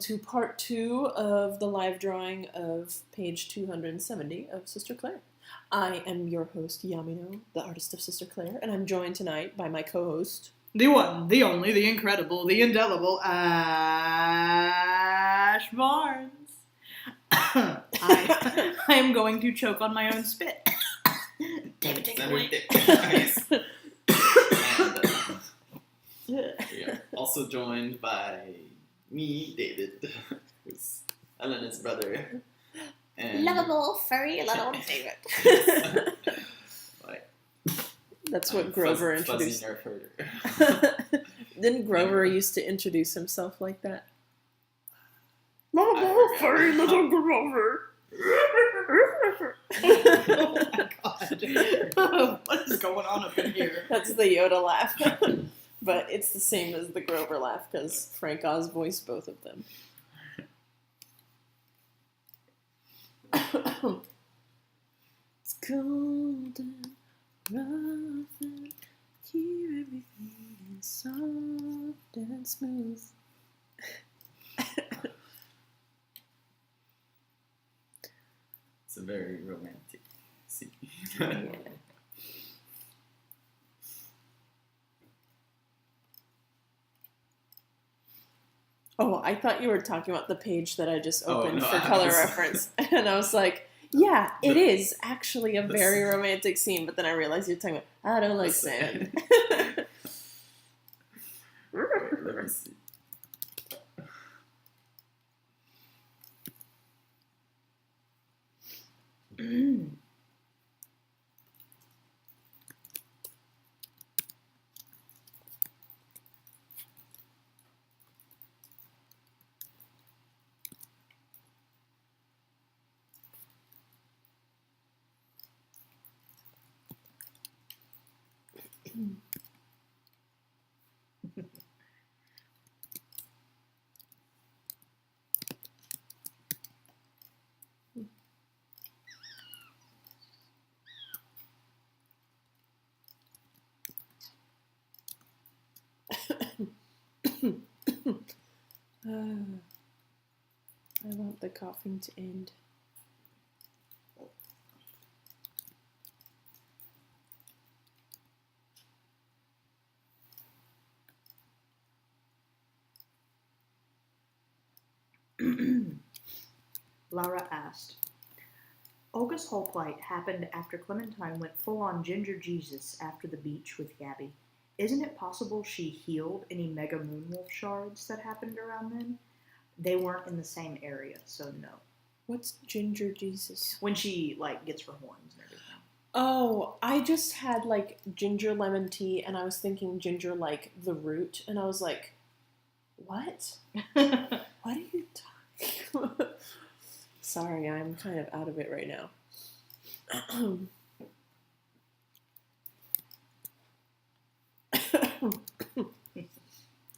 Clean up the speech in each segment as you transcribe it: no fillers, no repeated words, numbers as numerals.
To part 2 of the live drawing of page 270 of Sister Claire. I am your host, Yamino, the artist of Sister Claire, and I'm joined tonight by my co-host, the one, the only, the incredible, the indelible, Ash Barnes. I am going to choke on my own spit. David, take it away. We are also joined by me, David, who's Elena's brother. And lovable, furry little David. Like, that's what Grover introduced. Fuzzy nerf herder. Didn't Grover used to introduce himself like that? Lovable, furry little Grover. Oh my god. What is going on up in here? That's the Yoda laugh. But it's the same as the Grover laugh because Frank Oz voiced both of them. It's cold and rough and here everything is soft and smooth. It's a very romantic scene. Yeah. Oh, I thought you were talking about the page that I just opened for color reference. And I was like, yeah, it is actually a very romantic scene. But then I realized you're talking about, I don't like sand. Let me see. I want the coughing to end. Laura asked, Olga's whole plight happened after Clementine went full-on Ginger Jesus after the beach with Gabby. Isn't it possible she healed any Mega Moonwolf shards that happened around then? They weren't in the same area, so no. What's Ginger Jesus? When she, gets her horns and everything. Oh, I just had, ginger lemon tea, and I was thinking ginger, the root, and I was like, what? What are you talking about? Sorry, I'm kind of out of it right now.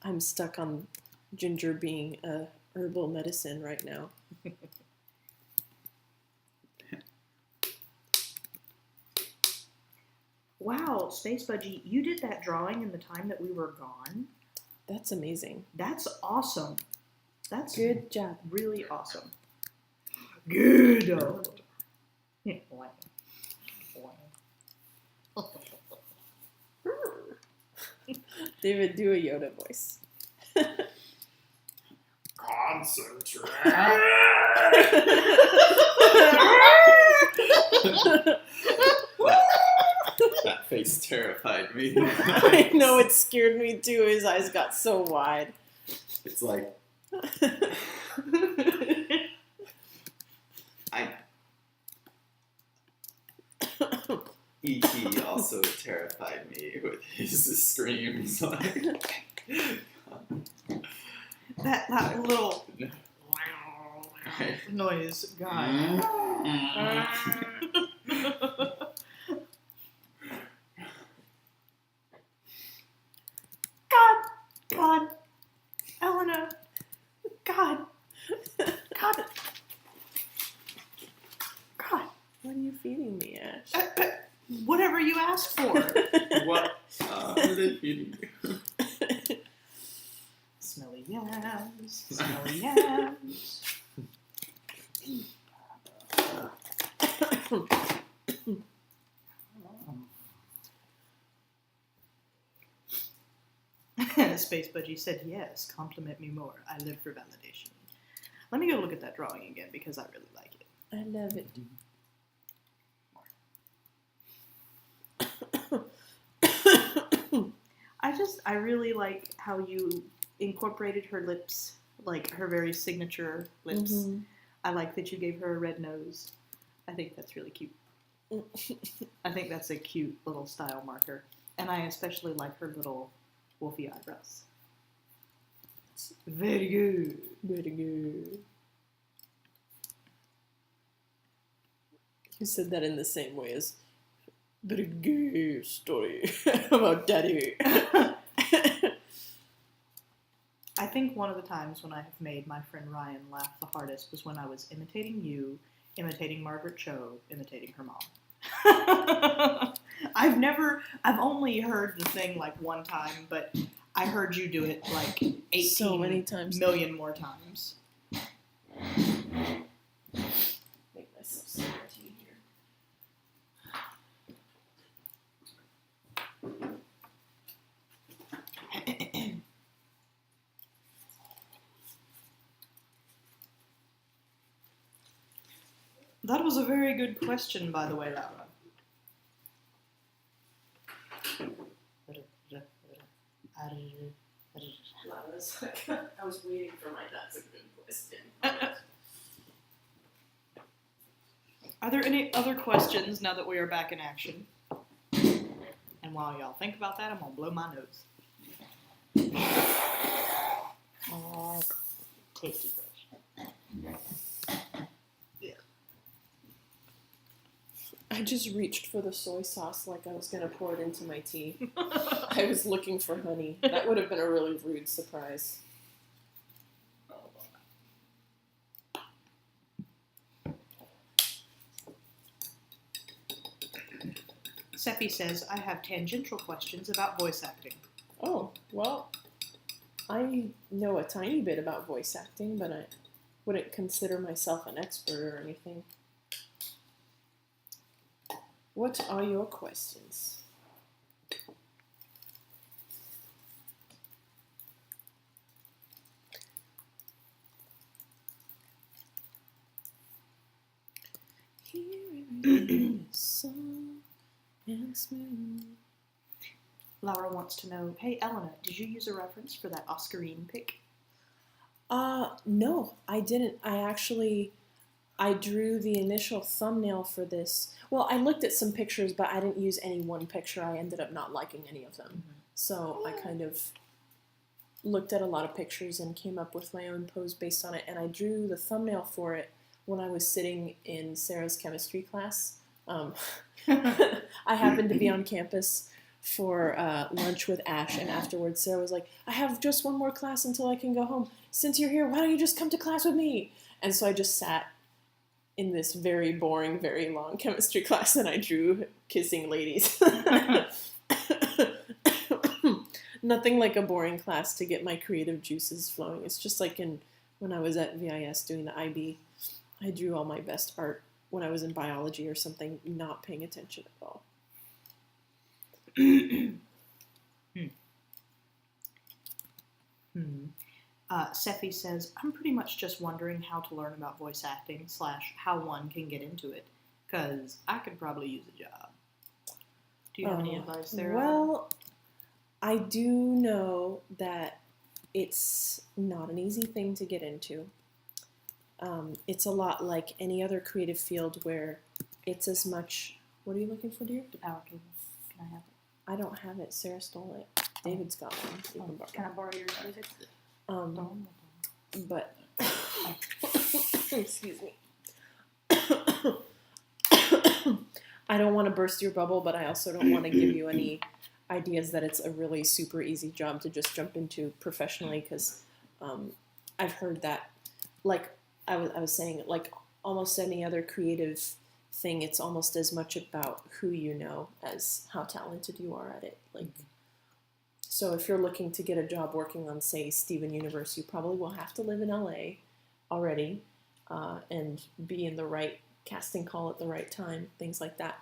I'm stuck on ginger being a herbal medicine right now. Wow, Space Budgie, you did that drawing in the time that we were gone? That's amazing. That's awesome. That's good job. Really awesome. Good. David, do a Yoda voice. Concentrate. That face terrified me. I know, it scared me too. His eyes got so wide. It's like E.T. also terrified me with his screams. That little noise, God. God, Elena, God. What are you feeding me, Ash? Whatever you asked for. What are they feeding you? Smelly yams. Snowy yams. Space Budgie said, yes, compliment me more. I live for validation. Let me go look at that drawing again because I really like it. I love it. I really like how you incorporated her lips, like her very signature lips. Mm-hmm. I like that you gave her a red nose. I think that's really cute. I think that's a cute little style marker. And I especially like her little wolfy eyebrows. Very good. Very good. You said that in the same way as very good story about Daddy. I think one of the times when I have made my friend Ryan laugh the hardest was when I was imitating you, imitating Margaret Cho, imitating her mom. I've only heard the thing like one time, but I heard you do it like 18 so many times. million more times. Make myself some tea here. That was a very good question, by the way, Laura. I was waiting for my that's a good question. Are there any other questions now that we are back in action? And while y'all think about that, I'm going to blow my nose. Tasty fresh. Yeah. I just reached for the soy sauce like I was going to pour it into my tea. I was looking for honey. That would have been a really rude surprise. Seppi says, I have tangential questions about voice acting. Oh, well, I know a tiny bit about voice acting, but I wouldn't consider myself an expert or anything. What are your questions? Song and smooth. Laura wants to know, hey, Elena, did you use a reference for that Oscarine pic? No, I didn't. I drew the initial thumbnail for this. Well, I looked at some pictures, but I didn't use any one picture. I ended up not liking any of them. Mm-hmm. So I kind of looked at a lot of pictures and came up with my own pose based on it. And I drew the thumbnail for it when I was sitting in Sarah's chemistry class. I happened to be on campus for lunch with Ash, and afterwards Sarah was like, I have just one more class until I can go home. Since you're here, why don't you just come to class with me? And so I just sat in this very boring, very long chemistry class, and I drew kissing ladies. Nothing like a boring class to get my creative juices flowing. It's just like when I was at VIS doing the IB, I drew all my best art when I was in biology or something, not paying attention at all. Sephi says, I'm pretty much just wondering how to learn about voice acting / how one can get into it, because I could probably use a job. Do you have any advice there? Well, I do know that it's not an easy thing to get into. It's a lot like any other creative field where it's as much... What are you looking for, dear? The power cable. Can I have it? I don't have it. Sarah stole it. David's got one. You can borrow. Can I borrow yours, David? But... Excuse me. I don't want to burst your bubble, but I also don't want to give you any ideas that it's a really super easy job to just jump into professionally, because I've heard that, like I was saying, like almost any other creative thing, it's almost as much about who you know as how talented you are at it. Like, So if you're looking to get a job working on, say, Steven Universe, you probably will have to live in LA already and be in the right casting call at the right time, things like that.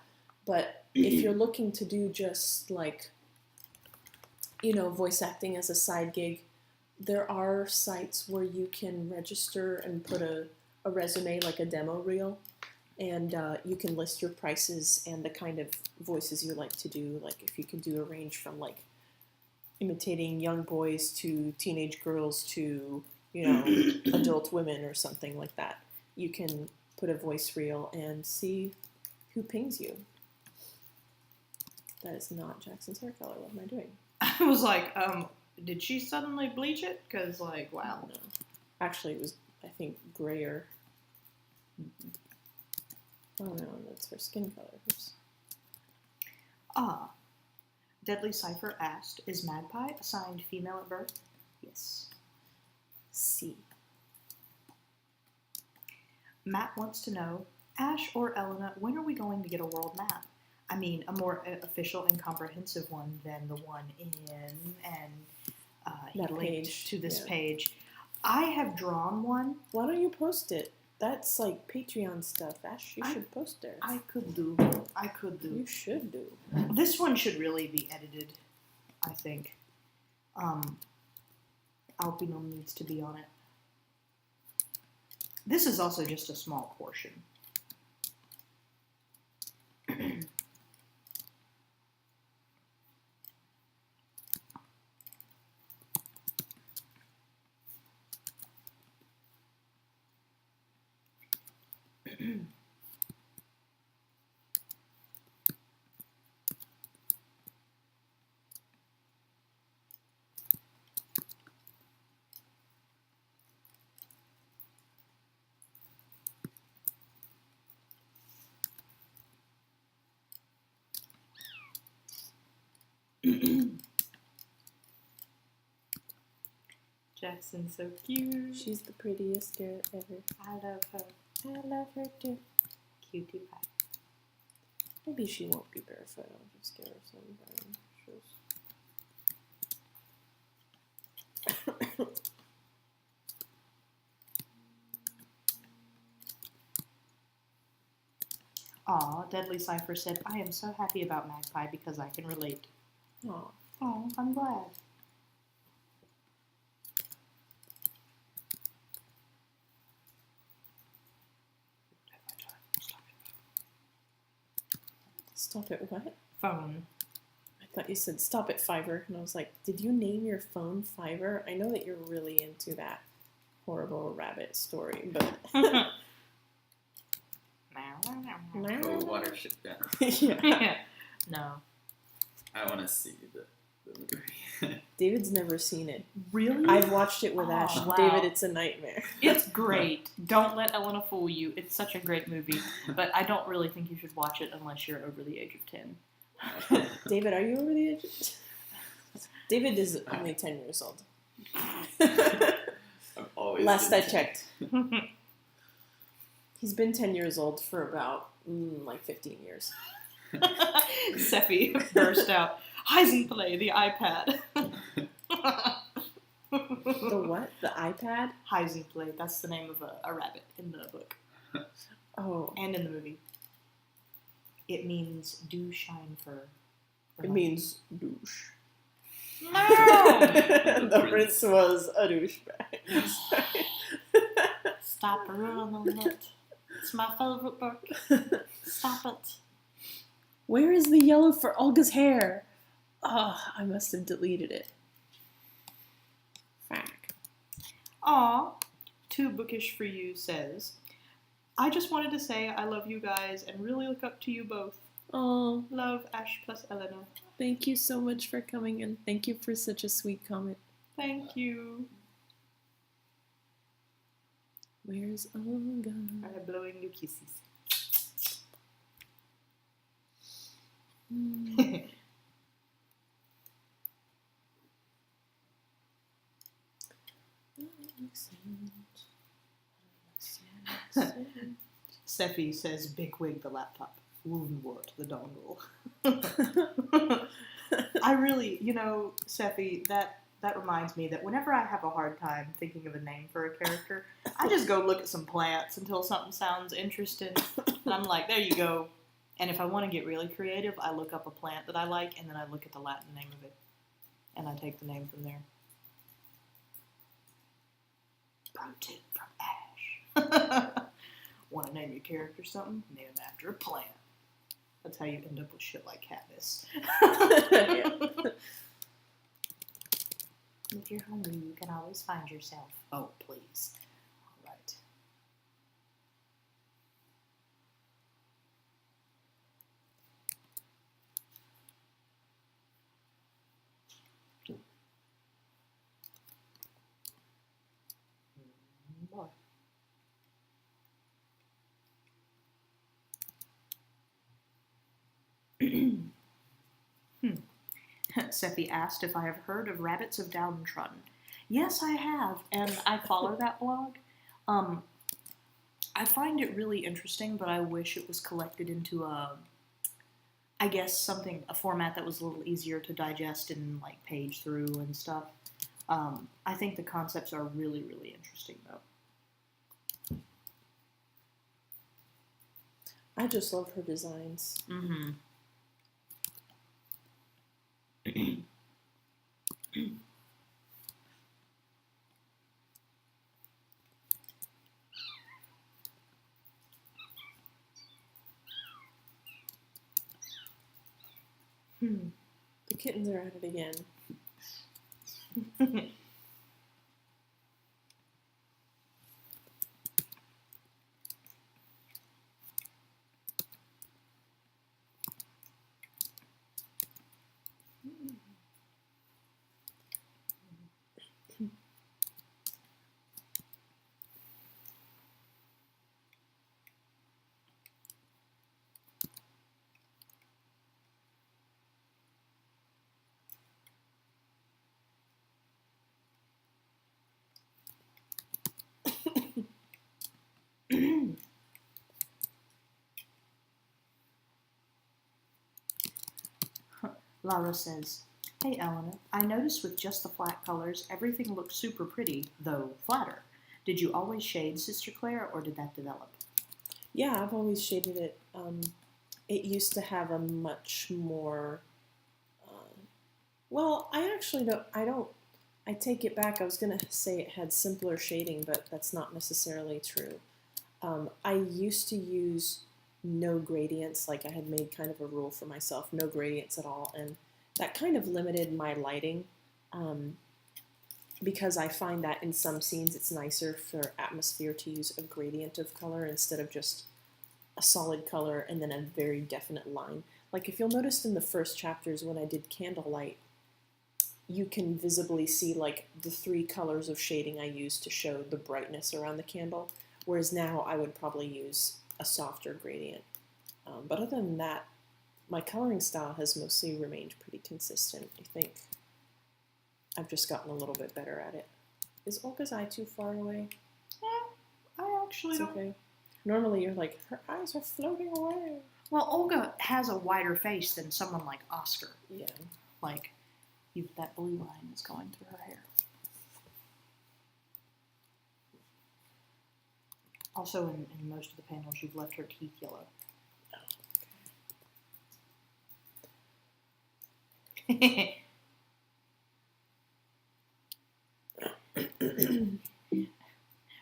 But if you're looking to do just like, voice acting as a side gig, there are sites where you can register and put a resume, like a demo reel, and you can list your prices and the kind of voices you like to do. Like if you can do a range from like imitating young boys to teenage girls to, adult women or something like that. You can put a voice reel and see who pings you. That is not Jackson's hair color. What am I doing? I was like, did she suddenly bleach it? Because, like, wow. No. Actually, it was, I think, grayer. Oh no, that's her skin color. Deadly Cipher asked, is Magpie assigned female at birth? Yes. C. Matt wants to know, Ash or Elena, when are we going to get a world map? I mean, a more official and comprehensive one than the one in, and he that linked page. to this Yeah. page. I have drawn one. Why don't you post it? That's like Patreon stuff. Ash, you should post there. I could do. You should do. This one should really be edited, I think. Albino needs to be on it. This is also just a small portion. Jackson's so cute. She's the prettiest girl ever. I love her. I love her too. Cutie pie. Maybe she won't be barefoot. I'll just get her some brown shoes. Aw, Deadly Cipher said, I am so happy about Magpie because I can relate. Aw. Oh, I'm glad. Stop it, what? Phone. I thought you said stop it, Fiverr. And I was like, did you name your phone Fiverr? I know that you're really into that horrible rabbit story, but... Oh, Watership Down. Yeah. No. I want to see the movie. David's never seen it. Really? I've watched it with Ash. wow. David, it's a nightmare. It's great. Don't let Elena fool you. It's such a great movie. But I don't really think you should watch it unless you're over the age of 10. David, are you over the age of... David is only 10 years old. I've always Last been I checked. He's been 10 years old for about, 15 years. Seppi burst out. Heisenplay, the iPad. The what? The iPad? Heisenplay, that's the name of a rabbit in the book. Oh. And in the movie. It means dew shine fur. It means douche. No! The prince was a douchebag. Stop ruining it. It's my favorite book. Stop it. Where is the yellow for Olga's hair? Oh, I must have deleted it. Fuck. Aw, Too Bookish for You says, I just wanted to say I love you guys and really look up to you both. Oh, Love, Ash plus Elena. thank you so much for coming and thank you for such a sweet comment. Thank you. Where's Olga? I'm blowing you kisses. Seppi says, Big Wig the laptop, Woundwort the dongle. I really, Sephi, that reminds me that whenever I have a hard time thinking of a name for a character, I just go look at some plants until something sounds interesting, and I'm like, there you go. And if I want to get really creative, I look up a plant that I like, and then I look at the Latin name of it, and I take the name from there. Pro tip from Ash. Want to name your character something? Name him after a plant. That's how you end up with shit like Katniss. If you're hungry, you can always find yourself. Oh, please. All right. Boy. Seppi asked if I have heard of Rabbits of Downtrodden. Yes, I have, and I follow that blog. I find it really interesting, but I wish it was collected into a format that was a little easier to digest and like page through and stuff. I think the concepts are really, really interesting, though. I just love her designs. Mm-hmm. The kittens are at it again. Laura says, "Hey Eleanor, I noticed with just the flat colors, everything looks super pretty, though flatter. Did you always shade Sister Claire, or did that develop?" Yeah, I've always shaded it. It used to have a much more... well, I actually don't... I take it back. I was going to say it had simpler shading, but that's not necessarily true. I used to use no gradients, like I had made kind of a rule for myself, no gradients at all, and that kind of limited my lighting, because I find that in some scenes it's nicer for atmosphere to use a gradient of color instead of just a solid color and then a very definite line. Like if you'll notice in the first chapters when I did candlelight, you can visibly see like the 3 colors of shading I used to show the brightness around the candle, whereas now I would probably use a softer gradient. But other than that, my coloring style has mostly remained pretty consistent. I think I've just gotten a little bit better at it. Is Olga's eye too far away? Yeah, I actually It's don't. okay. Normally you're like, her eyes are floating away. Well, Olga has a wider face than someone like Oscar. Yeah. Like, that blue line is going through her hair. Also, in most of the panels, you've left her teeth yellow.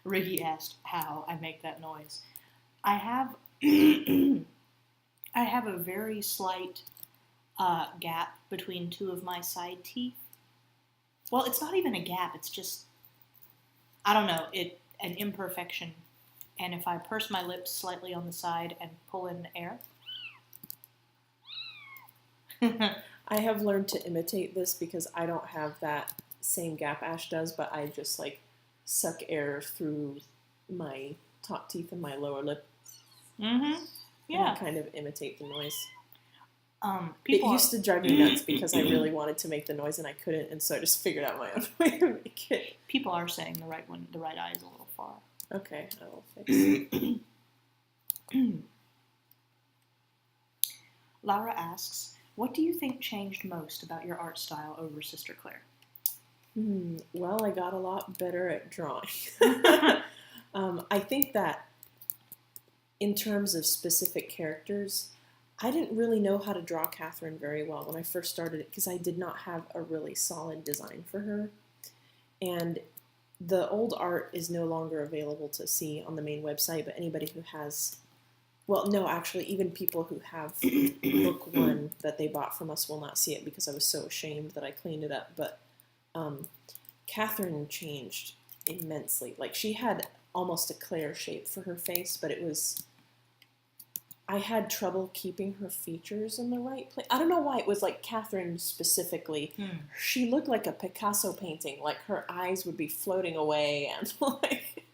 Ricky asked how I make that noise. I have I have a very slight gap between 2 of my side teeth. Well, it's not even a gap. It's just, I don't know, an imperfection. And if I purse my lips slightly on the side and pull in air. I have learned to imitate this because I don't have that same gap Ash does, but I just like suck air through my top teeth and my lower lip. Mm-hmm. Yeah. And kind of imitate the noise. People it used to drive me nuts because I really wanted to make the noise and I couldn't, and so I just figured out my own way to make it. People are saying the right eye is a little far. Okay, I will fix it. Laura asks, What do you think changed most about your art style over Sister Claire? Well, I got a lot better at drawing. I think that in terms of specific characters, I didn't really know how to draw Catherine very well when I first started it because I did not have a really solid design for her. And the old art is no longer available to see on the main website, but anybody who has, well, no, actually, even people who have book one that they bought from us will not see it because I was so ashamed that I cleaned it up. But Catherine changed immensely. Like, she had almost a Claire shape for her face, but it was, I had trouble keeping her features in the right place. I don't know why. It was like Catherine specifically. She looked like a Picasso painting. Like, her eyes would be floating away, and like,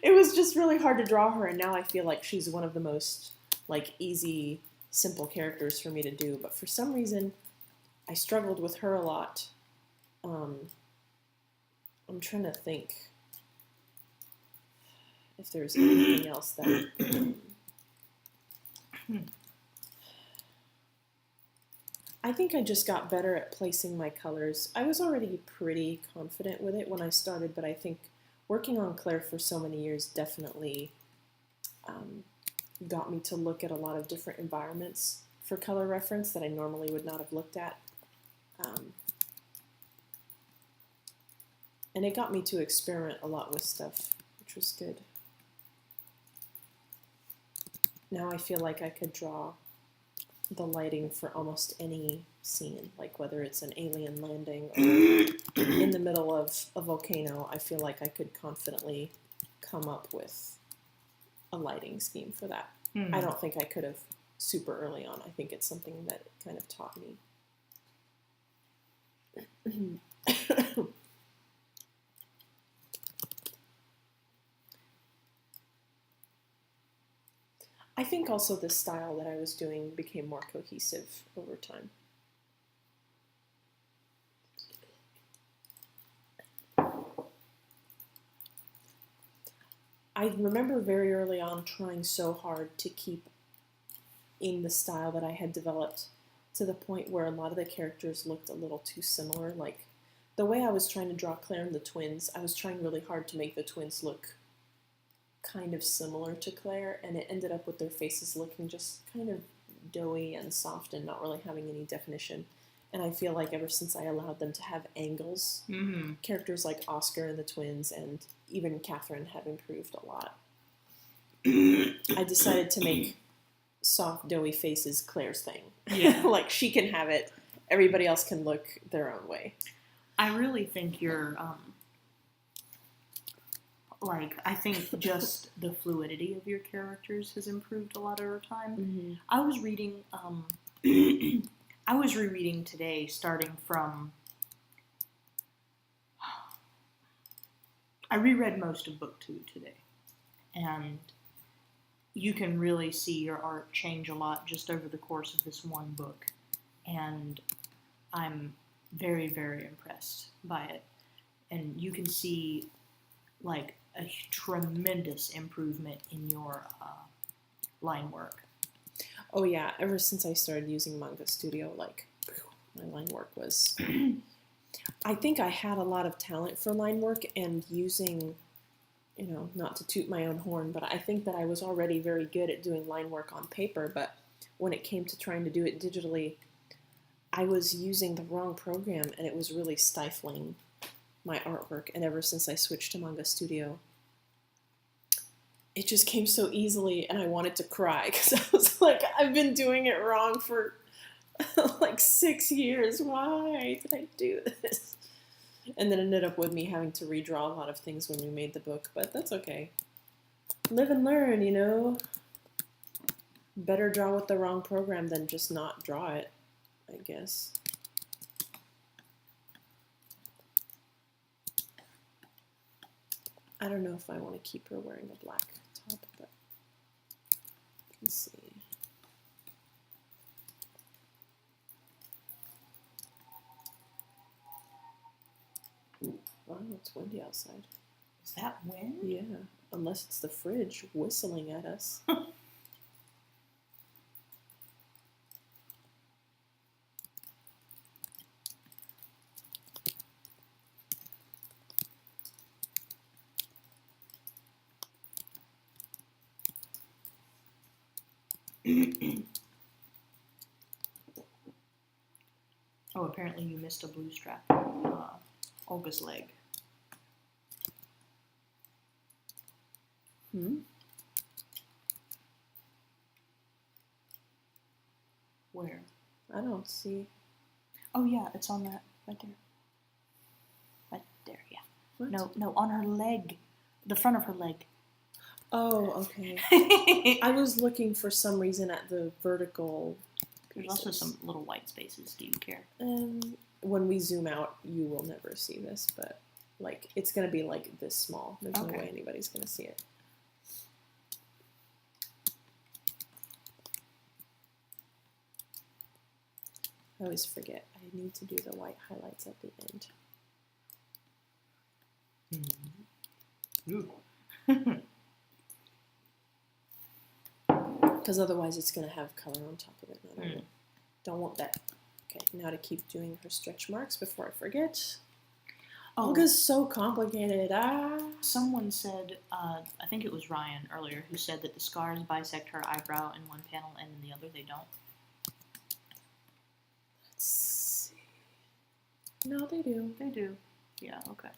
it was just really hard to draw her. And now I feel like she's one of the most like easy, simple characters for me to do. But for some reason, I struggled with her a lot. I'm trying to think if there's anything else that... I think I just got better at placing my colors. I was already pretty confident with it when I started, but I think working on Claire for so many years definitely got me to look at a lot of different environments for color reference that I normally would not have looked at. And it got me to experiment a lot with stuff, which was good. Now I feel like I could draw the lighting for almost any scene, like whether it's an alien landing or in the middle of a volcano. I feel like I could confidently come up with a lighting scheme for that. I don't think I could have super early on. I think it's something that kind of taught me. I think also the style that I was doing became more cohesive over time. I remember very early on trying so hard to keep in the style that I had developed to the point where a lot of the characters looked a little too similar. Like, the way I was trying to draw Claire and the twins, I was trying really hard to make the twins look kind of similar to Claire, and it ended up with their faces looking just kind of doughy and soft and not really having any definition. And I feel like ever since I allowed them to have angles, characters like Oscar and the twins and even Catherine have improved a lot. I decided to make soft, doughy faces Claire's thing. Yeah. Like, she can have it. Everybody else can look their own way. I really think you're... I think just the fluidity of your characters has improved a lot over time. I was reading, I was rereading today, starting from, I reread most of book 2 today, and you can really see your art change a lot just over the course of this one book, and I'm very, very impressed by it. And you can see, like, a tremendous improvement in your line work. Oh yeah, ever since I started using Manga Studio, like, my line work was... I think I had a lot of talent for line work, and using, you know, not to toot my own horn, but I think that I was already very good at doing line work on paper, but when it came to trying to do it digitally, I was using the wrong program, and it was really stifling my artwork. And ever since I switched to Manga Studio, it just came so easily, and I wanted to cry because I was like, I've been doing it wrong for like 6 years. Why did I do this? And then it ended up with me having to redraw a lot of things when we made the book, but that's okay. Live and learn, you know? Better draw with the wrong program than just not draw it, I guess. I don't know if I want to keep her wearing a black top, but let's see. Wow, it's windy outside. Is that wind? Yeah, unless it's the fridge whistling at us. Oh, apparently you missed a blue strap. Olga's leg. Where? I don't see. Oh yeah, it's on that right there. Right there, yeah. What? No, on her leg. The front of her leg. Oh, okay. I was looking for some reason at the vertical There's also some little white spaces. Do you care? When we zoom out, you will never see this, but like it's gonna be like this small. There's no way anybody's gonna see it. I always forget. I need to do the white highlights at the end. Because otherwise it's going to have color on top of it. Don't want that. Okay, now to keep doing her stretch marks before I forget. Olga's so complicated. Someone said, I think it was Ryan earlier, who said that the scars bisect her eyebrow in one panel and in the other they don't. Let's see. No, they do. They do. Yeah, okay.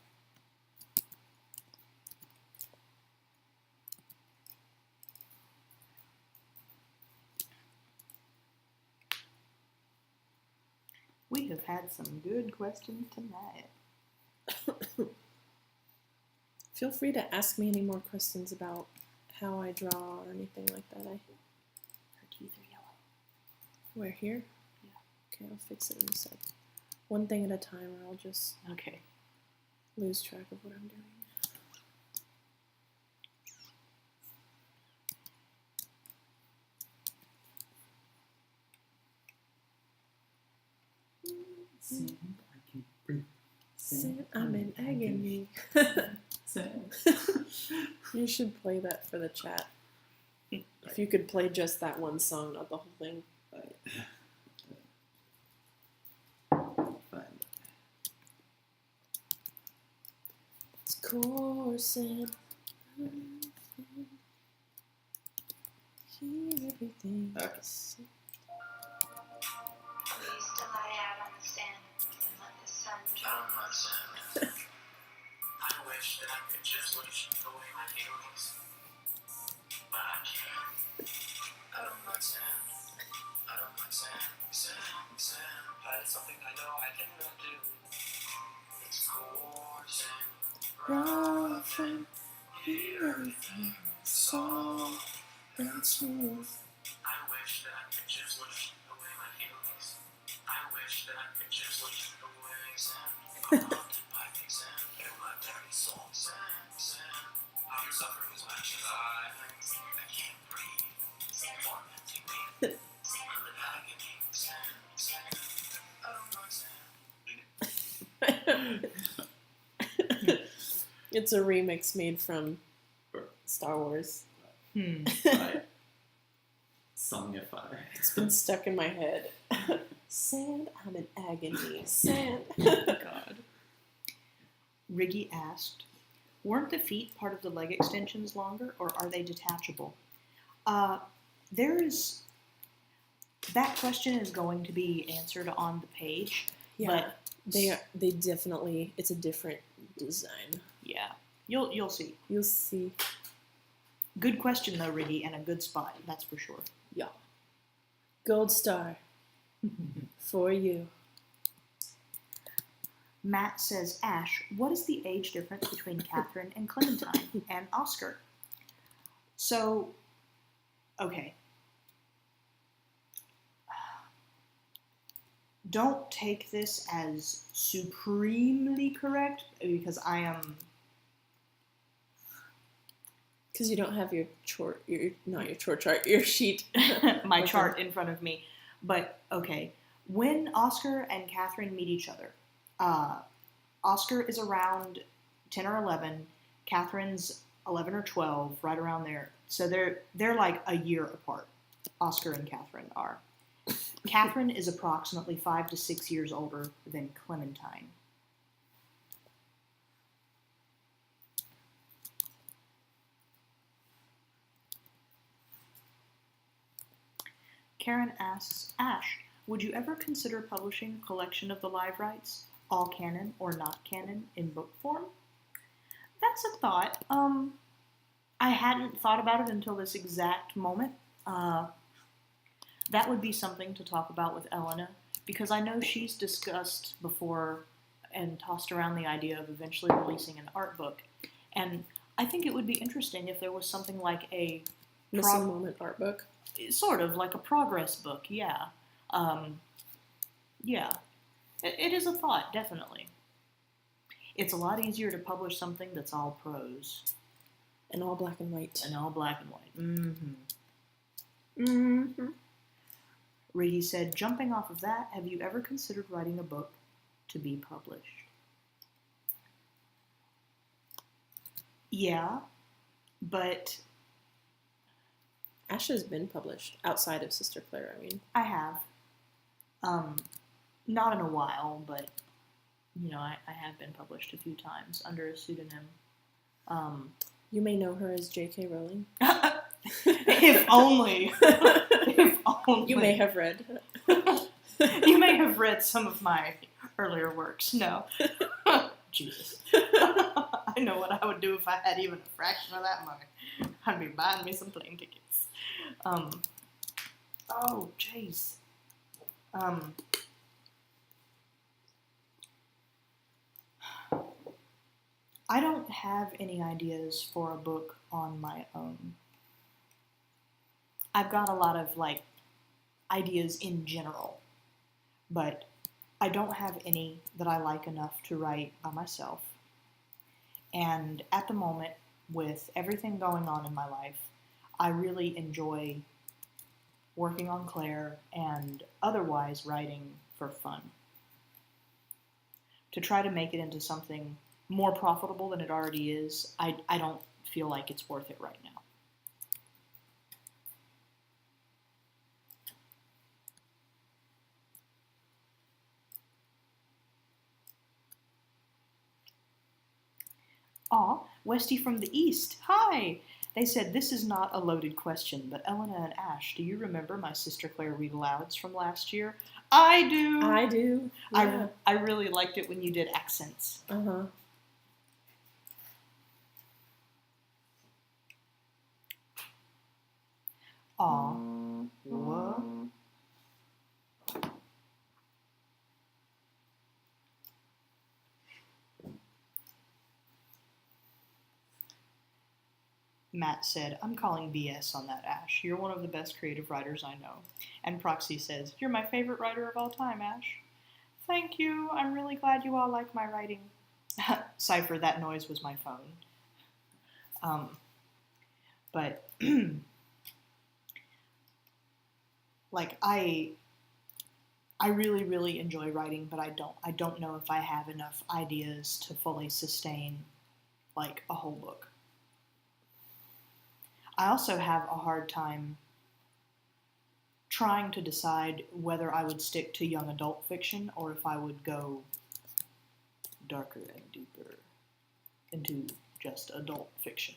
We have had some good questions tonight. Feel free to ask me any more questions about how I draw or anything like that. Her teeth are yellow. Where, here? Yeah. Okay, I'll fix it in a sec. One thing at a time, or I'll just lose track of what I'm doing. I'm in agony. You should play that for the chat. If you could play just that one song, not the whole thing. It's coursing. Hear everything. Okay. Please lie out on the sand and let the sun drop. I wish that I could just wish away my feelings, but I can't. I don't like sand. I don't like sand. But it's something I know I cannot do. It's coursing, rough and hear everything, soft and smooth. I wish that I could just wish away my feelings. I wish that I could just wish away sand. I'm haunted by the sand. You're my very soul. Sand. I'm suffering as much as I can't breathe. Tormenting me. I'm in agony. Sand. I don't like sand. It's a remix made from Star Wars. Songify. It's been stuck in my head. Sand, I'm in agony. Sand. God. Riggy asked, weren't the feet part of the leg extensions longer, or are they detachable? That question is going to be answered on the page. Yeah, but they definitely, it's a different design. Yeah, you'll see. You'll see. Good question though, Riggy, and a good spot, that's for sure. Yeah. Gold star for you. Matt says, Ash, what is the age difference between Catherine and Clementine and Oscar? So, okay. Don't take this as supremely correct, because I am... Because you don't have your sheet. My chart in front of me. But, okay. When Oscar and Catherine meet each other, Oscar is around 10 or 11. Catherine's 11 or 12, right around there. So they're like a year apart. Oscar and Catherine are. Catherine is approximately 5 to 6 years older than Clementine. Karen asks, Ash, would you ever consider publishing a collection of the live rights, all canon or not canon, in book form? That's a thought. I hadn't thought about it until this exact moment. That would be something to talk about with Elena, because I know she's discussed before and tossed around the idea of eventually releasing an art book. And I think it would be interesting if there was something like a Missing moment art book. Sort of like a progress book, yeah. Yeah. It is a thought, definitely. It's a lot easier to publish something that's all prose. And all black and white. And all black and white. Mm-hmm. Mm-hmm. Reedy said, jumping off of that, have you ever considered writing a book to be published? Yeah, but Ash has been published outside of Sister Claire, I mean. I have. Not in a while, but, you know, I have been published a few times under a pseudonym. You may know her as J.K. Rowling. If only. If only. You may have read. You may have read some of my earlier works. No. Jesus. I know what I would do if I had even a fraction of that money. I'd be buying me some plane tickets. Oh, jeez. I don't have any ideas for a book on my own. I've got a lot of, like, ideas in general, but I don't have any that I like enough to write by myself. And at the moment, with everything going on in my life, I really enjoy working on Claire and otherwise writing for fun. To try to make it into something more profitable than it already is, I don't feel like it's worth it right now. Aw, Westy from the East, hi! They said, this is not a loaded question, but Elena and Ash, do you remember my Sister Claire read-alouds from last year? I do! I do. Yeah. I really liked it when you did accents. Uh-huh. Aw, what? Matt said, I'm calling BS on that, Ash. You're one of the best creative writers I know. And Proxy says, you're my favorite writer of all time, Ash. Thank you. I'm really glad you all like my writing. Cypher, that noise was my phone. But, like, I really, really enjoy writing, but I don't know if I have enough ideas to fully sustain, like, a whole book. I also have a hard time trying to decide whether I would stick to young adult fiction or if I would go darker and deeper into just adult fiction.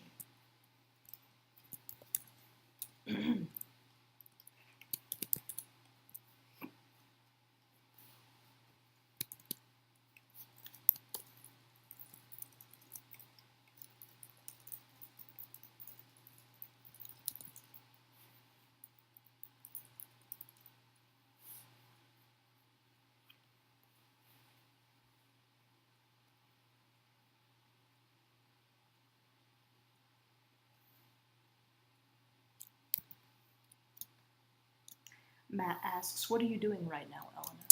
Matt asks, what are you doing right now, Elena?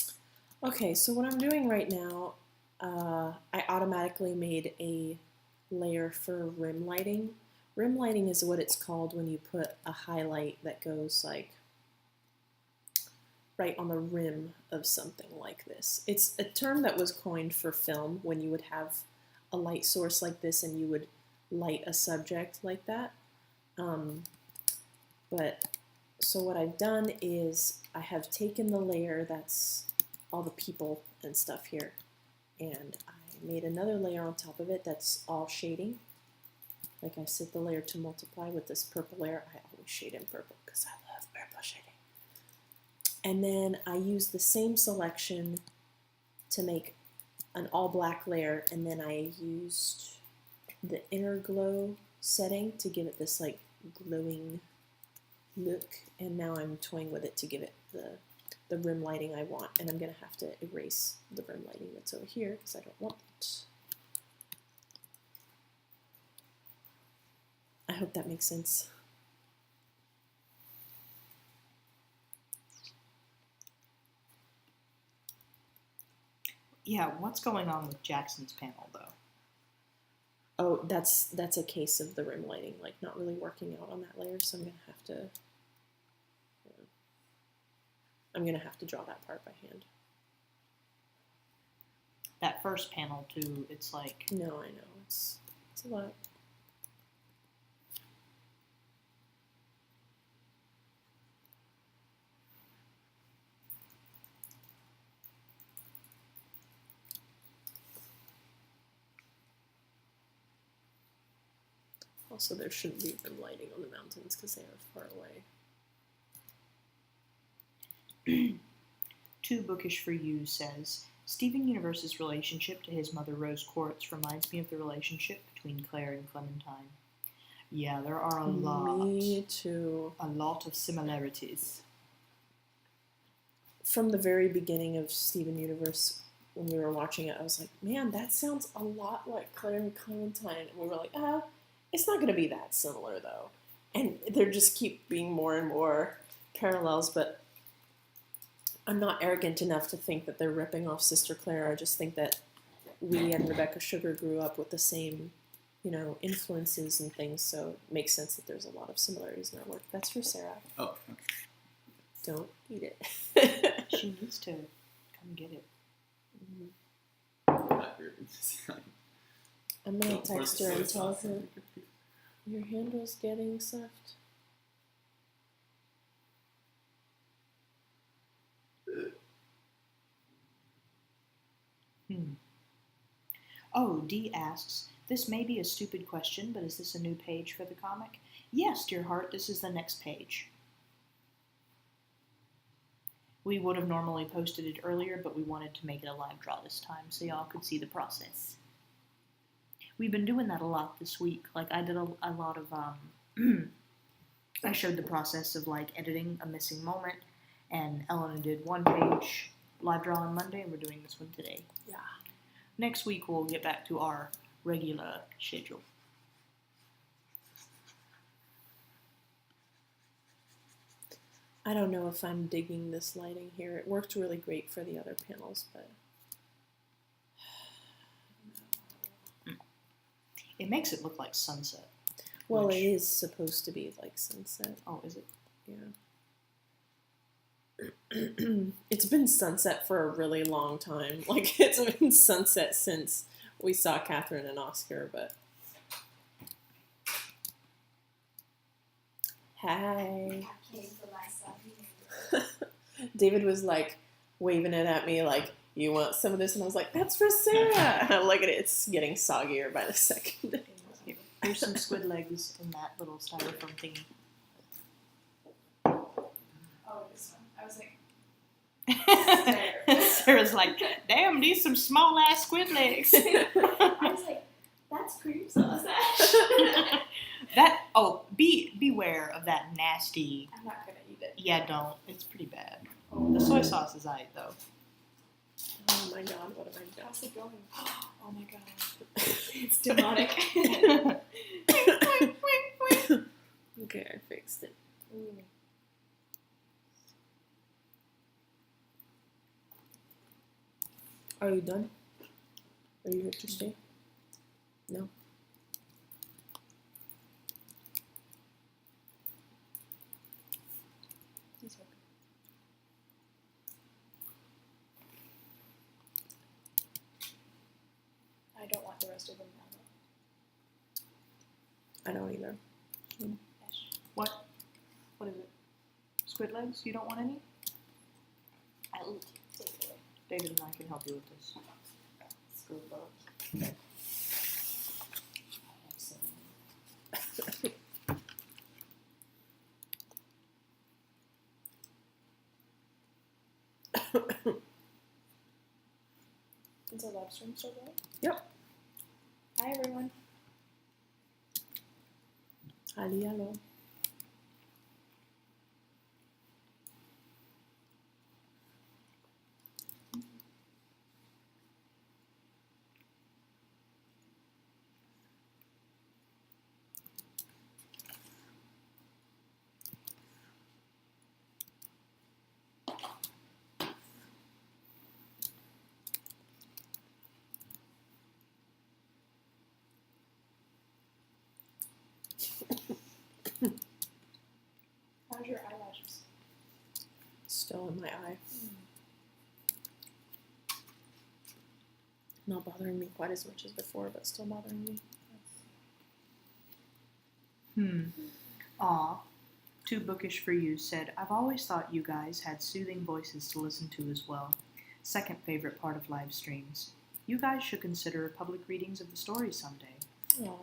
Okay, so what I'm doing right now, I automatically made a layer for rim lighting. Rim lighting is what it's called when you put a highlight that goes like right on the rim of something like this. It's a term that was coined for film when you would have a light source like this and you would light a subject like that. So what I've done is I have taken the layer that's all the people and stuff here, and I made another layer on top of it that's all shading. Like I set the layer to multiply with this purple layer. I always shade in purple because I love purple shading. And then I used the same selection to make an all black layer, and then I used the inner glow setting to give it this like glowing look, and now I'm toying with it to give it the rim lighting I want, and I'm going to have to erase the rim lighting that's over here because I don't want it. I hope that makes sense. Yeah, what's going on with Jackson's panel, though? Oh, that's a case of the rim lighting, like not really working out on that layer, so I'm gonna have to draw that part by hand. That first panel, too, it's like... No, I know, it's a lot. Also, there shouldn't be rim lighting on the mountains because they are far away. Too Bookish for You says, Steven Universe's relationship to his mother Rose Quartz reminds me of the relationship between Claire and Clementine. Yeah, there are a lot. Me too. A lot of similarities. From the very beginning of Steven Universe, when we were watching it, I was like, man, that sounds a lot like Claire and Clementine. And we were like, it's not going to be that similar, though. And there just keep being more and more parallels, but I'm not arrogant enough to think that they're ripping off Sister Claire. I just think that we and Rebecca Sugar grew up with the same, influences and things, so it makes sense that there's a lot of similarities in our work. That's for Sarah. Oh, okay. Don't eat it. She needs to come get it. I'm going to text her and tell her, your handle's getting soft. Oh, Dee asks, this may be a stupid question, but is this a new page for the comic? Yes, dear heart, this is the next page. We would have normally posted it earlier, but we wanted to make it a live draw this time so y'all could see the process. We've been doing that a lot this week. Like, I did a lot of, I showed the process of, like, editing a missing moment, and Elena did one page live draw on Monday, and we're doing this one today. Yeah. Next week, we'll get back to our regular schedule. I don't know if I'm digging this lighting here. It worked really great for the other panels, but... It makes it look like sunset. Well, it is supposed to be like sunset. Oh, is it? Yeah. It's been sunset for a really long time. Like, it's been sunset since we saw Catherine and Oscar, but... Hi. David was, like, waving it at me like, you want some of this? And I was like, that's for Sarah. And I look at it, it's getting soggier by the second. There's some squid legs in that little styrofoam thingy. Oh, this one. I was like, Sarah's like, damn, these some small ass squid legs. I was like, that's cream sauce. Beware of that nasty. I'm not gonna eat it. Yeah, don't. It's pretty bad. The soy sauce is aight though. Oh my god, what have I done? How's it going? Oh my god. It's demonic. Okay, I fixed it. Are you done? Are you here to stay? No? I don't want the rest of them now. I don't either. What? What is it? Squid legs? You don't want any? I'll take it away. David and I can help you with this. Screw both. Is our live stream still going? Yep. Hi, everyone. Hello. How's your eyelashes? Still in my eye. Not bothering me quite as much as before, but still bothering me. Aw. Too Bookish for You said, I've always thought you guys had soothing voices to listen to as well. Second favorite part of live streams. You guys should consider public readings of the stories someday. Oh.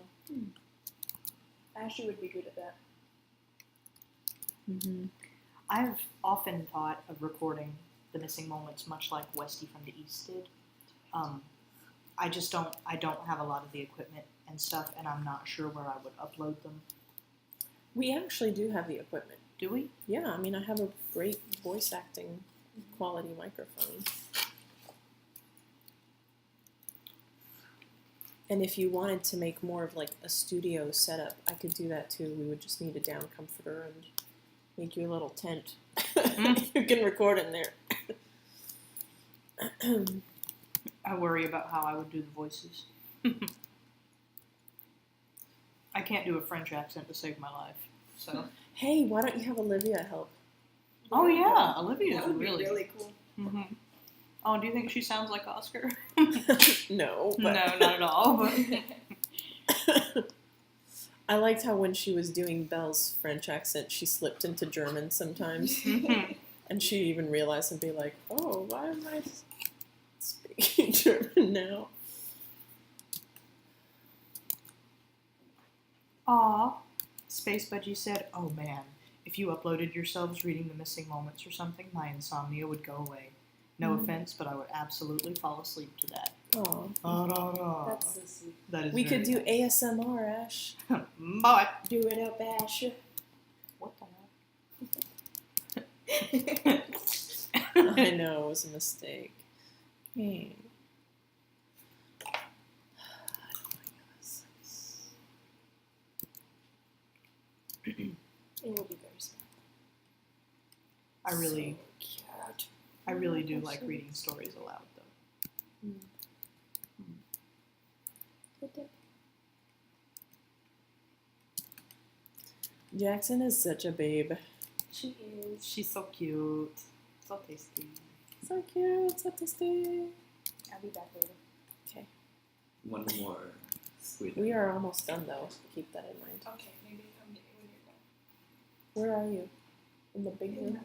Ashley would be good at that. Mm-hmm. I've often thought of recording the missing moments much like Westy from the East did. I don't have a lot of the equipment and stuff, and I'm not sure where I would upload them. We actually do have the equipment. Do we? Yeah, I mean, I have a great voice acting quality microphone. And if you wanted to make more of like a studio setup, I could do that too. We would just need a down comforter and make you a little tent. You can record in there. I worry about how I would do the voices. I can't do a French accent to save my life. So. Hey, why don't you have Olivia help? Oh yeah, Olivia's That would be really. really cool. Mm-hmm. Oh, do you think she sounds like Oscar? No, No, not at all. But I liked how when she was doing Belle's French accent, she slipped into German sometimes. And she'd even realize and be like, oh, why am I speaking German now? Aw. Space Budgie said, oh man, if you uploaded yourselves reading the missing moments or something, my insomnia would go away. No offense, but I would absolutely fall asleep to that. Aw. That's so sweet. That is We very could do nice. ASMR, Ash. Boy. Do it up, Ash. What the hell? I know, it was a mistake. Hey. It will be very smart. I really So cute. I really do like reading stories aloud, though. Jackson is such a babe. She is. She's so cute. So tasty. So cute, so tasty. I'll be back later. Okay. One more squid. We are almost done though. Keep that in mind. Okay, maybe come get you when you're done. Where are you? In the big room?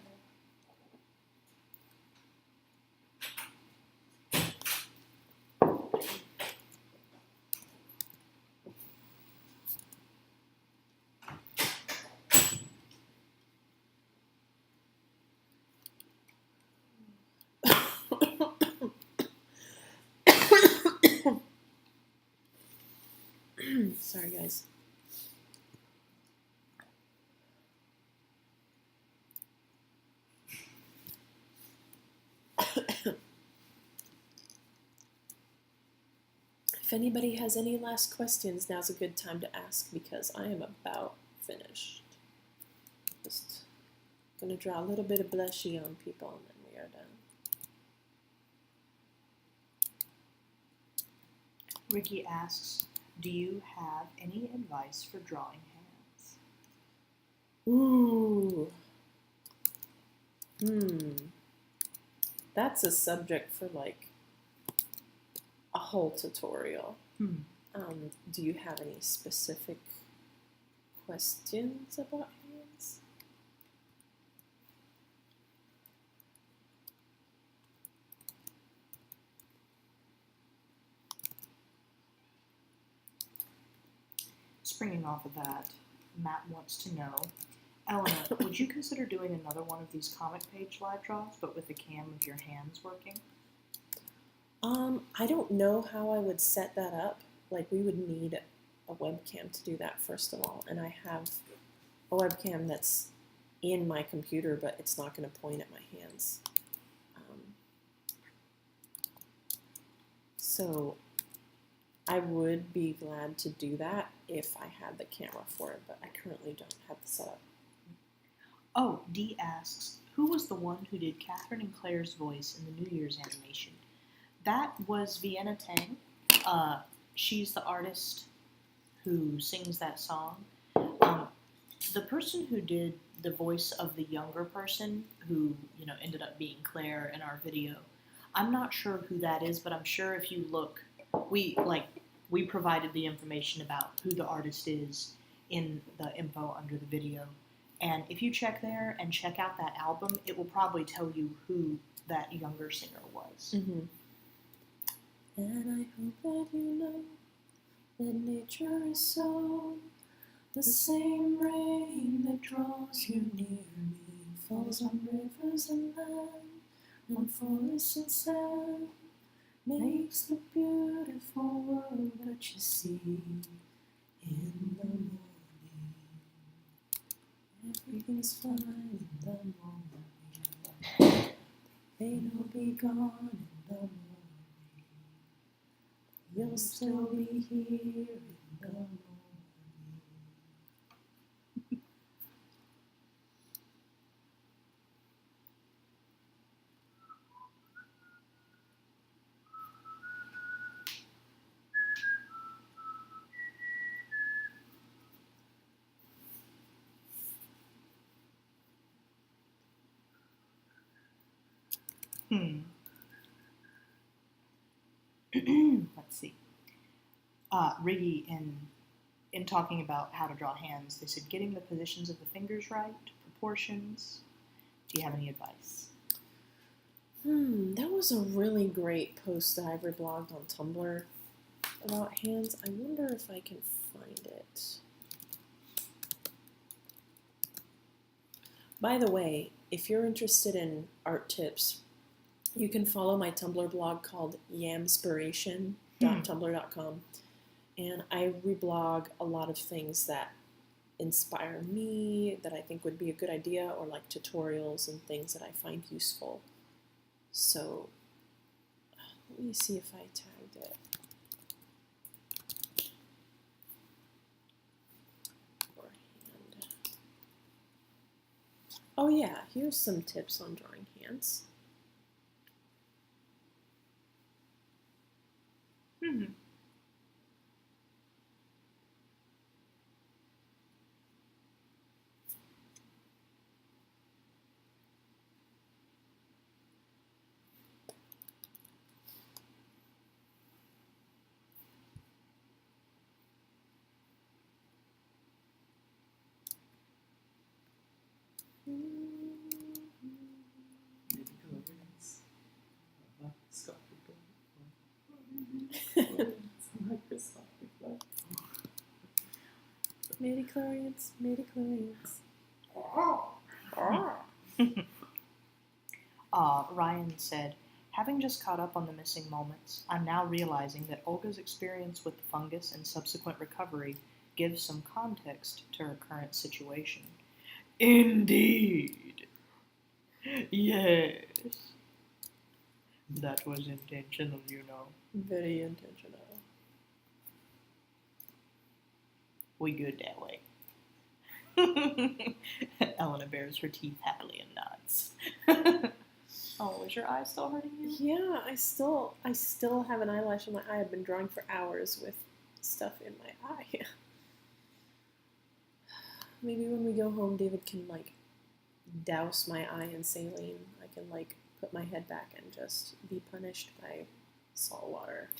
Sorry, guys. If anybody has any last questions, now's a good time to ask because I am about finished. Just gonna draw a little bit of blushy on people and then we are done. Ricky asks, do you have any advice for drawing hands? Ooh. That's a subject for like a whole tutorial. Do you have any specific questions about hands? Springing off of that, Matt wants to know, Elena, would you consider doing another one of these comic page live draws, but with a cam of your hands working? I don't know how I would set that up. Like, we would need a webcam to do that, first of all. And I have a webcam that's in my computer, but it's not going to point at my hands. So I would be glad to do that if I had the camera for it, but I currently don't have the setup. Oh, Dee asks, who was the one who did Catherine and Claire's voice in the New Year's animation? That was Vienna Tang. She's the artist who sings that song. The person who did the voice of the younger person who, ended up being Claire in our video, I'm not sure who that is, but I'm sure if you look, we provided the information about who the artist is in the info under the video. And if you check there and check out that album, it will probably tell you who that younger singer was. Mm-hmm. And I hope that you know that nature is so the same rain that draws you near me falls on rivers and land, on forests and sand, makes the beautiful world that you see in the morning. Everything's fine in the morning. Pain will be gone in the morning. You'll still be here in the morning. Let's see. Riggy, in talking about how to draw hands, they said getting the positions of the fingers right, proportions. Do you have any advice? That was a really great post that I reblogged on Tumblr about hands. I wonder if I can find it. By the way, if you're interested in art tips, you can follow my Tumblr blog called yamspiration.tumblr.com. And I reblog a lot of things that inspire me, that I think would be a good idea, or like tutorials and things that I find useful. So let me see if I tagged it. Or hand. Oh yeah, here's some tips on drawing hands. Mm-hmm. Midichlorians, midichlorians. Ryan said, having just caught up on the missing moments, I'm now realizing that Olga's experience with the fungus and subsequent recovery gives some context to her current situation. Indeed. Yes. That was intentional, Very intentional. We good that way. Elena bares her teeth happily and nods. Oh, is your eye still hurting you? Yeah, I still have an eyelash in my eye. I've been drawing for hours with stuff in my eye. Maybe when we go home, David can douse my eye in saline. I can put my head back and just be punished by salt water.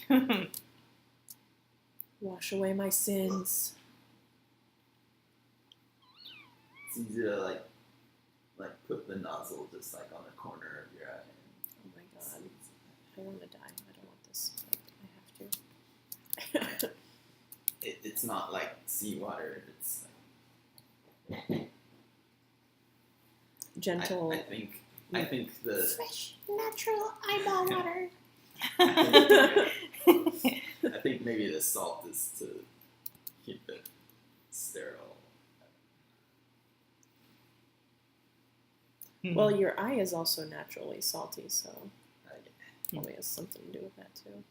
Wash away my sins. It's easy to put the nozzle just on the corner of your eye. Oh my god. I want to die. I don't want this, but I have to. It's not like seawater. It's gentle. I think the Fresh, natural eyeball water. I think maybe the salt is to keep it sterile. Well, your eye is also naturally salty, so I- probably has something to do with that too.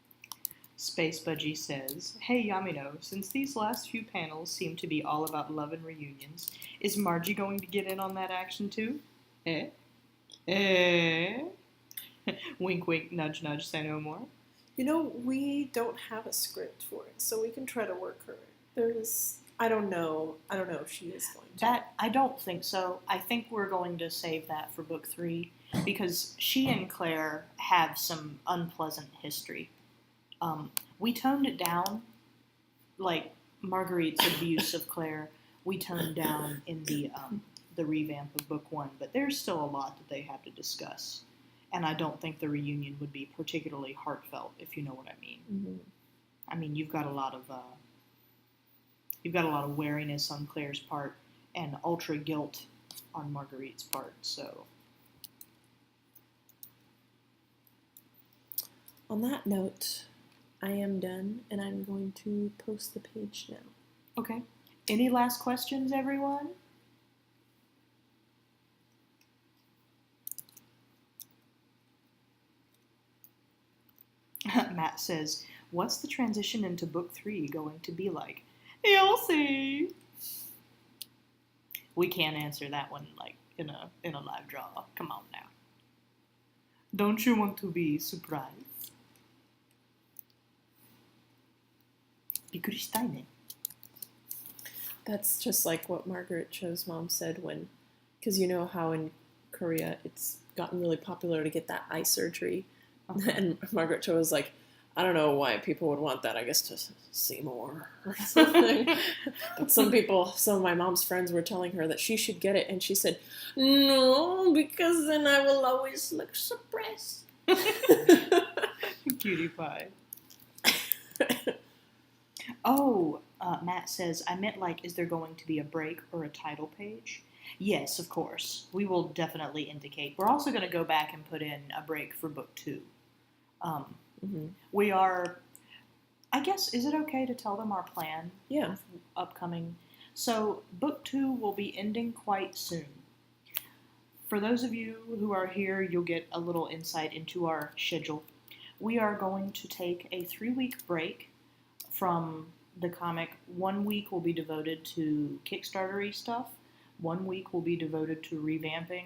Space Budgie says, "Hey Yamino, since these last few panels seem to be all about love and reunions, is Margie going to get in on that action too? Eh? Eh? Wink wink, nudge nudge, say no more." You know, we don't have a script for it, so we can try to work her. I don't know if she is going to. That, I don't think so. I think we're going to save that for book 3, because she and Claire have some unpleasant history. We toned it down, like Marguerite's abuse of Claire, we toned down in the revamp of book 1, but there's still a lot that they have to discuss. And I don't think the reunion would be particularly heartfelt, if you know what I mean. Mm-hmm. I mean, you've got a lot of wariness on Claire's part and ultra guilt on Marguerite's part. So, On that note, I am done, and I'm going to post the page now. okay. Any last questions, everyone? Matt says, "What's the transition into book 3 going to be like?" You'll see. We can't answer that one like in a live draw. Come on now. Don't you want to be surprised? びっくりしたいね. That's just like what Margaret Cho's mom said because you know how in Korea it's gotten really popular to get that eye surgery. Uh-huh. And Margaret Cho was like, I don't know why people would want that, I guess to see more or something. But some of my mom's friends were telling her that she should get it, and she said, no, because then I will always look suppressed. Cutie pie. Oh, Matt says, I meant like, is there going to be a break or a title page? Yes, of course. We will definitely indicate. We're also going to go back and put in a break for book 2. We are, I guess, is it okay to tell them our plan? Yeah. Upcoming. So, book 2 will be ending quite soon. For those of you who are here, you'll get a little insight into our schedule. We are going to take a 3-week break from the comic. 1 week will be devoted to Kickstarter-y stuff. 1 week will be devoted to revamping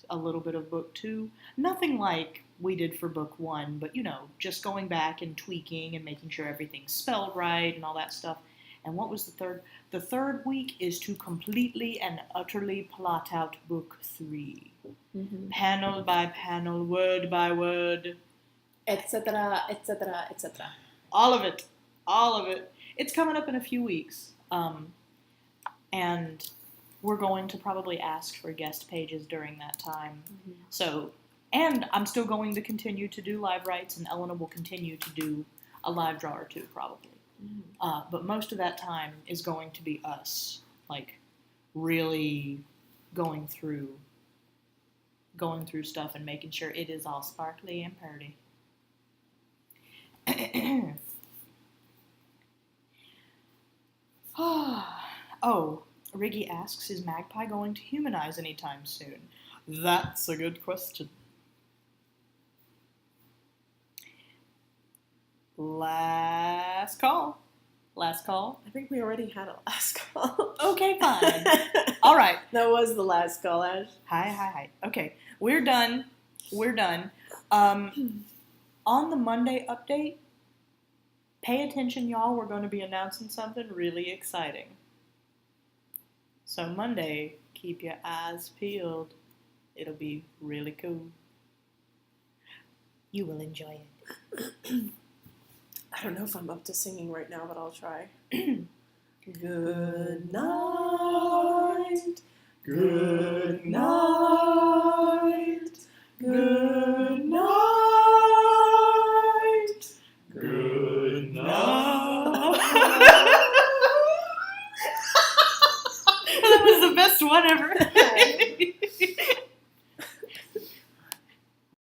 a little bit of book 2. Nothing like we did for book 1, but just going back and tweaking and making sure everything's spelled right and all that stuff. And what was the third? The third week is to completely and utterly plot out book 3. Panel by panel, word by word. Etc., etc., etc. All of it. All of it. It's coming up in a few weeks. And we're going to probably ask for guest pages during that time. So, and I'm still going to continue to do live writes, and Elena will continue to do a live draw or 2 probably. But most of that time is going to be us, like, really going through stuff and making sure it is all sparkly and pretty. Oh, Riggy asks, is Magpie going to humanize anytime soon? That's a good question. Last call. Last call. I think we already had a last call. Okay, fine. All right. That was the last call, Ash. Hi. Okay, we're done. On the Monday update, pay attention, y'all. We're going to be announcing something really exciting. So Monday, keep your eyes peeled. It'll be really cool. You will enjoy it. I don't know if I'm up to singing right now, but I'll try. Good night. Good